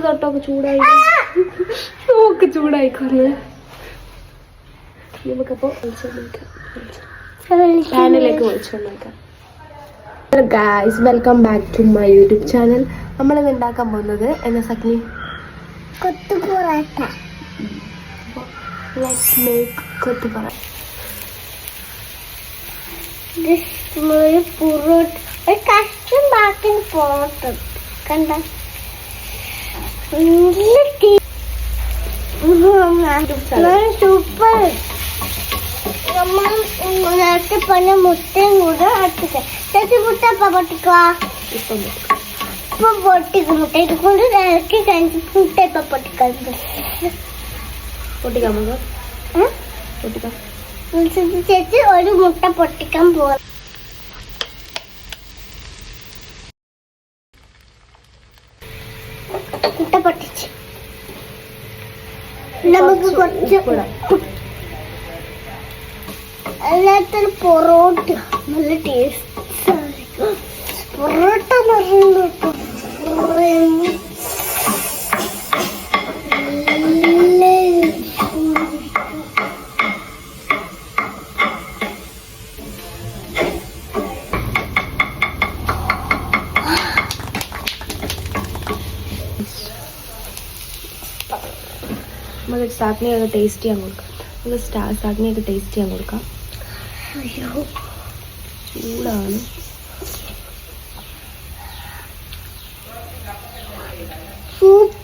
തൊട്ടൊക്കെ ചൂടായി നോക്ക് ചൂടായി കുറേ നമുക്കപ്പോൾ ചാനലിലേക്ക് വിളിച്ചോണ്ടേക്കാം. Guys, welcome back to my YouTube channel. നമ്മളിത് ഉണ്ടാക്കാൻ പോകുന്നത് എന്നാ സക്നി കൊത്തു പൊറോട്ട. ലെറ്റ്സ് മേക്ക് കൊത്തു പൊറോട്ട. ഒരു കഷ്ടം ബാക്കി പൊറോട്ട കണ്ട സൂപ്പർ. നമ്മൾ നേരത്തെ പറഞ്ഞ മുട്ടയും കൂടെ അടുത്ത് മുട്ട പൊട്ടിക്കുക. ഇപ്പൊ പൊട്ടിക്കും മുട്ട ഇതുകൊണ്ട് ഇറക്കി കഴിഞ്ഞ് മുട്ട ഇപ്പൊ പൊട്ടിക്കുന്നത്. ചേച്ചി ഒരു മുട്ട പൊട്ടിക്കാൻ പോവാ. മുട്ട പൊട്ടിച്ച് നമുക്ക് കുറച്ച് എല്ലാത്തിനും പൊറോട്ട നല്ല ടേസ്റ്റ്. പൊറോട്ട നമുക്ക് സാഗ്നിയൊക്കെ ടേസ്റ്റ് ചെയ്യാൻ കൊടുക്കാം. നമുക്ക് സാഗ്നിയൊക്കെ ടേസ്റ്റ് ചെയ്യാൻ കൊടുക്കാം. ചൂടാണ്. സൂപ്പർ.